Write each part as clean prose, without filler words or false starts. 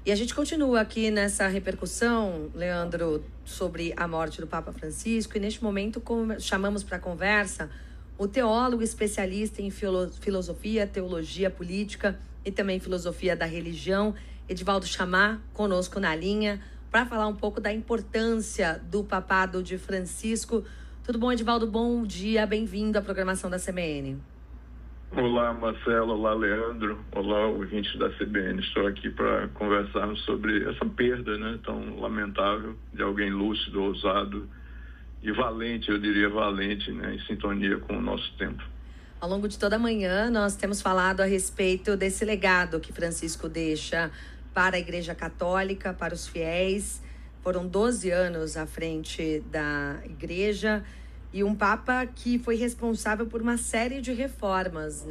E a gente continua aqui nessa repercussão, Leandro, sobre a morte do Papa Francisco. E neste momento chamamos para a conversa o teólogo especialista em filosofia, teologia política e também filosofia da religião, Edivaldo Chamar, conosco na linha, para falar um pouco da importância do papado de Francisco. Tudo bom, Edivaldo? Bom dia, bem-vindo à programação da CBN. Olá, Marcelo. Olá, Leandro. Olá, ouvintes da CBN. Estou aqui para conversarmos sobre essa perda, tão lamentável de alguém lúcido, ousado e valente, eu diria valente, em sintonia com o nosso tempo. Ao longo de toda a manhã, nós temos falado a respeito desse legado que Francisco deixa para a Igreja Católica, para os fiéis. Foram 12 anos à frente da Igreja e um Papa que foi responsável por uma série de reformas,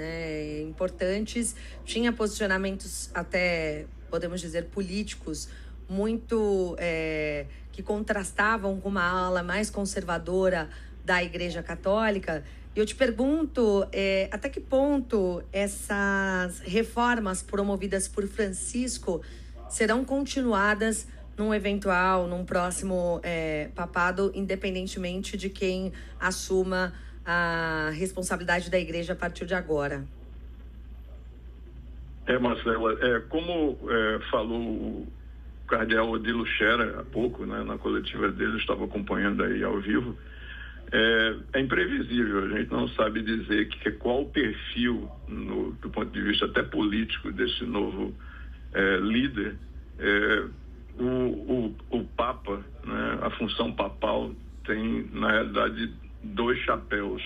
importantes. Tinha posicionamentos até, podemos dizer, políticos muito que contrastavam com uma ala mais conservadora da Igreja Católica. E eu te pergunto, até que ponto essas reformas promovidas por Francisco serão continuadas num próximo papado, independentemente de quem assuma a responsabilidade da Igreja a partir de agora? Marcela, como falou o cardeal Odilo Scherer há pouco, na coletiva dele, eu estava acompanhando aí ao vivo, é imprevisível, a gente não sabe dizer qual o perfil, do ponto de vista até político, desse novo líder. O Papa, a função papal tem, na realidade, dois chapéus,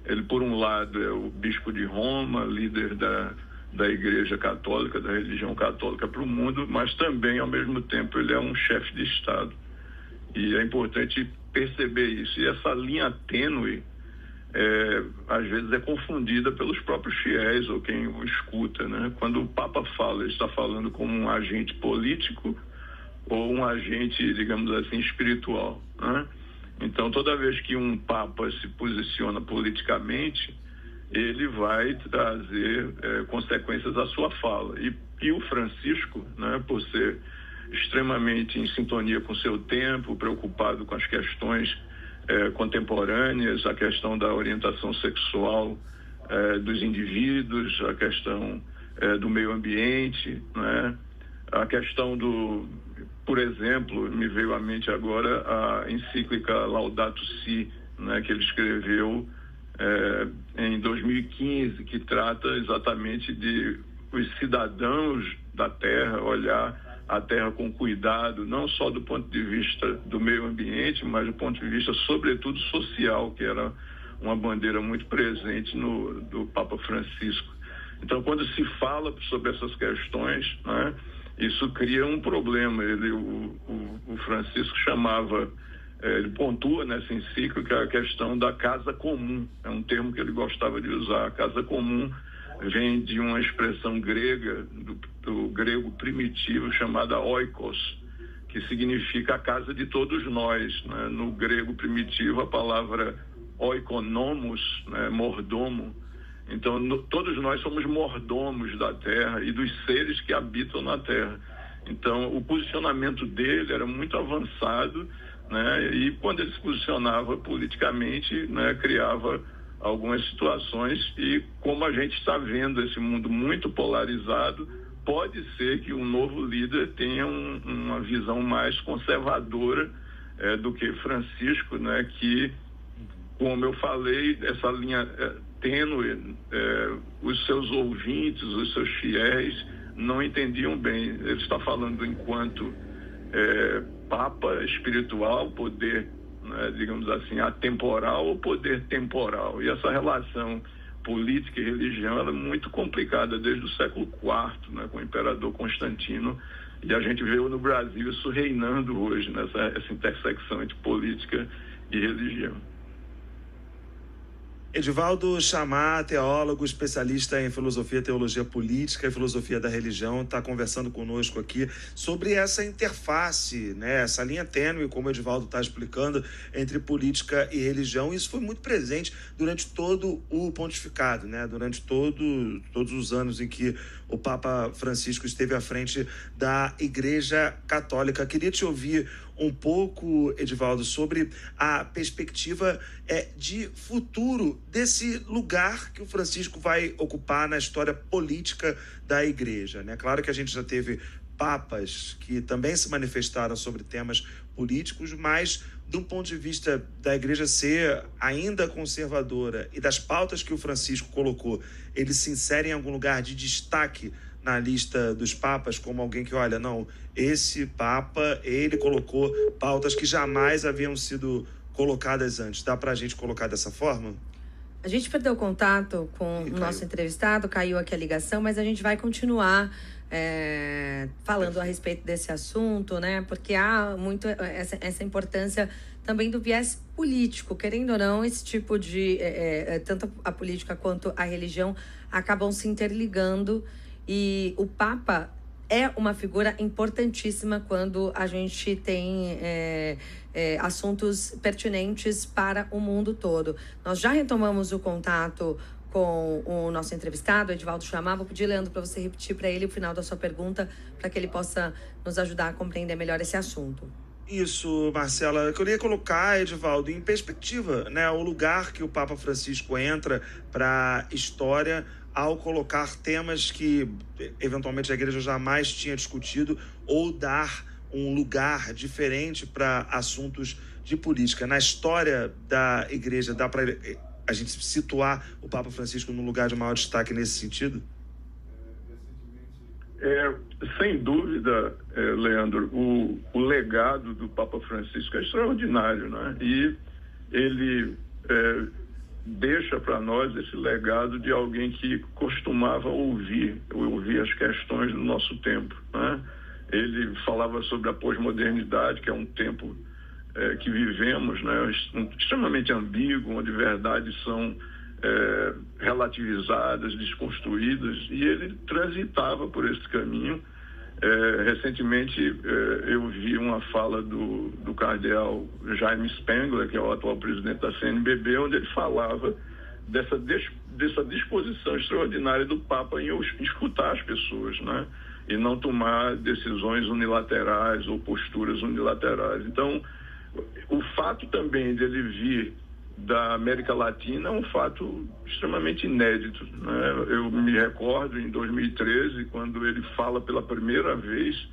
Ele, por um lado, é o bispo de Roma, líder da Igreja Católica, da religião católica para o mundo, mas também, ao mesmo tempo, ele é um chefe de Estado. E é importante perceber isso. E essa linha tênue, às vezes, é confundida pelos próprios fiéis ou quem o escuta, Quando o Papa fala, ele está falando como um agente político ou um agente, digamos assim, espiritual, Então, toda vez que um Papa se posiciona politicamente, ele vai trazer consequências à sua fala. E o Francisco, por ser extremamente em sintonia com o seu tempo, preocupado com as questões contemporâneas, a questão da orientação sexual dos indivíduos, a questão do meio ambiente, a questão por exemplo, me veio à mente agora a encíclica Laudato Si, que ele escreveu em 2015, que trata exatamente de os cidadãos da Terra olhar a Terra com cuidado, não só do ponto de vista do meio ambiente, mas do ponto de vista, sobretudo, social, que era uma bandeira muito presente do Papa Francisco. Então, quando se fala sobre essas questões, isso cria um problema. O Francisco ele pontua nessa encíclica a questão da casa comum. É um termo que ele gostava de usar. A casa comum vem de uma expressão grega, do grego primitivo, chamada oikos, que significa a casa de todos nós. No grego primitivo, a palavra oikonomos, mordomo. Então, todos nós somos mordomos da terra e dos seres que habitam na terra. Então, o posicionamento dele era muito avançado, e quando ele se posicionava politicamente, criava algumas situações, e como a gente está vendo esse mundo muito polarizado, pode ser que um novo líder tenha uma visão mais conservadora do que Francisco, que, como eu falei, essa linha tênue, os seus ouvintes, os seus fiéis não entendiam bem. Ele está falando enquanto Papa espiritual, poder, digamos assim, atemporal ou poder temporal. E essa relação política e religião ela é muito complicada desde o século IV, com o imperador Constantino, e a gente vê no Brasil isso reinando hoje, essa intersecção entre política e religião. Edivaldo Chamar, teólogo, especialista em filosofia, teologia política e filosofia da religião, está conversando conosco aqui sobre essa interface, né, essa linha tênue, como o Edivaldo está explicando, entre política e religião. Isso foi muito presente durante todo o pontificado, né, durante todos os anos em que o Papa Francisco esteve à frente da Igreja Católica. Queria te ouvir um pouco, Edivaldo, sobre a perspectiva de futuro desse lugar que o Francisco vai ocupar na história política da Igreja, né? Claro que a gente já teve papas que também se manifestaram sobre temas políticos, mas de um ponto de vista da Igreja ser ainda conservadora e das pautas que o Francisco colocou, ele se insere em algum lugar de destaque na lista dos papas, como alguém que, olha, não, esse papa, ele colocou pautas que jamais haviam sido colocadas antes. Dá para a gente colocar dessa forma? A gente perdeu contato com o nosso entrevistado, caiu aqui a ligação, mas a gente vai continuar falando a respeito desse assunto, né? Porque há muito essa importância também do viés político. Querendo ou não, esse tipo de... tanto a política quanto a religião acabam se interligando. E o Papa é uma figura importantíssima quando a gente tem assuntos pertinentes para o mundo todo. Nós já retomamos o contato com o nosso entrevistado, Edivaldo Chamar. Vou pedir, Leandro, para você repetir para ele o final da sua pergunta, para que ele possa nos ajudar a compreender melhor esse assunto. Isso, Marcela. Eu queria colocar, Edivaldo, em perspectiva, né, o lugar que o Papa Francisco entra para a história ao colocar temas que, eventualmente, a Igreja jamais tinha discutido ou dar um lugar diferente para assuntos de política. Na história da Igreja, dá para a gente situar o Papa Francisco num lugar de maior destaque nesse sentido? Sem dúvida, Leandro, o legado do Papa Francisco é extraordinário, né? E ele deixa para nós esse legado de alguém que costumava ouvir as questões do nosso tempo, né? Ele falava sobre a pós-modernidade, que é um tempo que vivemos, né, extremamente ambíguo, onde verdades são relativizadas, desconstruídas, e ele transitava por esse caminho. Recentemente eu vi uma fala do cardeal Jaime Spengler, que é o atual presidente da CNBB, onde ele falava dessa disposição extraordinária do Papa em escutar as pessoas, né? E não tomar decisões unilaterais ou posturas unilaterais. Então, o fato também dele vir da América Latina é um fato extremamente inédito, né? Eu me recordo em 2013, quando ele fala pela primeira vez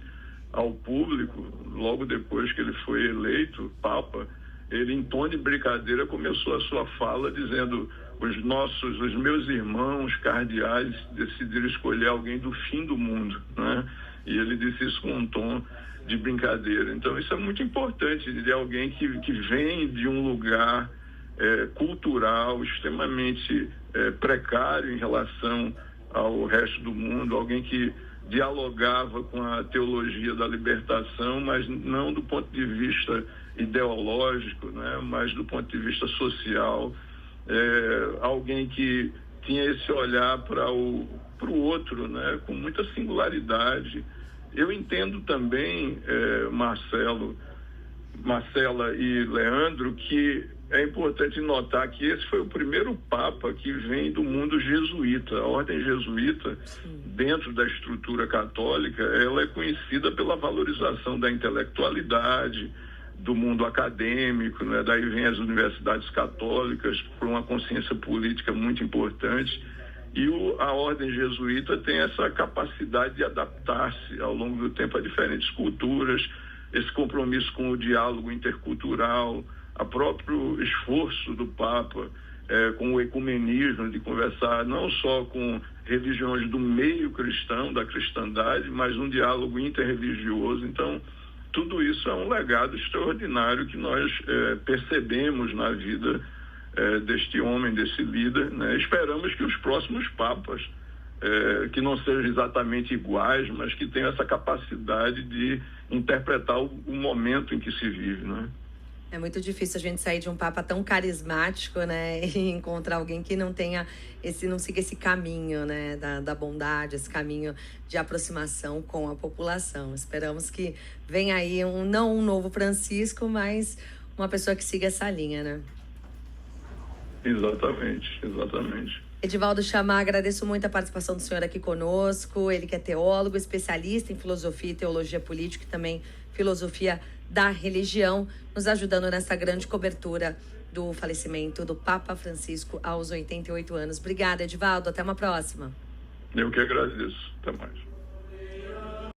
ao público, logo depois que ele foi eleito Papa, ele, em tom de brincadeira, começou a sua fala dizendo: os meus irmãos cardeais decidiram escolher alguém do fim do mundo, né? E ele disse isso com um tom de brincadeira. Então, isso é muito importante, de alguém que vem de um lugar cultural extremamente precário em relação ao resto do mundo, alguém que dialogava com a teologia da libertação, mas não do ponto de vista ideológico, né, mas do ponto de vista social, alguém que tinha esse olhar para o outro, né, com muita singularidade. Eu entendo também, Marcela e Leandro, que é importante notar que esse foi o primeiro Papa que vem do mundo jesuíta. A ordem jesuíta, dentro da estrutura católica, ela é conhecida pela valorização da intelectualidade, do mundo acadêmico, né? Daí vem as universidades católicas, por uma consciência política muito importante. E a ordem jesuíta tem essa capacidade de adaptar-se ao longo do tempo a diferentes culturas, esse compromisso com o diálogo intercultural, o próprio esforço do Papa com o ecumenismo, de conversar não só com religiões do meio cristão, da cristandade, mas um diálogo interreligioso. Então, tudo isso é um legado extraordinário que nós percebemos na vida deste homem, desse líder, né? Esperamos que os próximos papas, que não sejam exatamente iguais, mas que tenham essa capacidade de interpretar o momento em que se vive, né? É muito difícil a gente sair de um Papa tão carismático, né, e encontrar alguém que não tenha não siga esse caminho, né, da bondade, esse caminho de aproximação com a população. Esperamos que venha aí não um novo Francisco, mas uma pessoa que siga essa linha, né? Exatamente, exatamente. Edivaldo Chamar, agradeço muito a participação do senhor aqui conosco. Ele que é teólogo, especialista em filosofia e teologia política e também filosofia da religião, nos ajudando nessa grande cobertura do falecimento do Papa Francisco aos 88 anos. Obrigada, Edivaldo. Até uma próxima. Eu que agradeço. Até mais.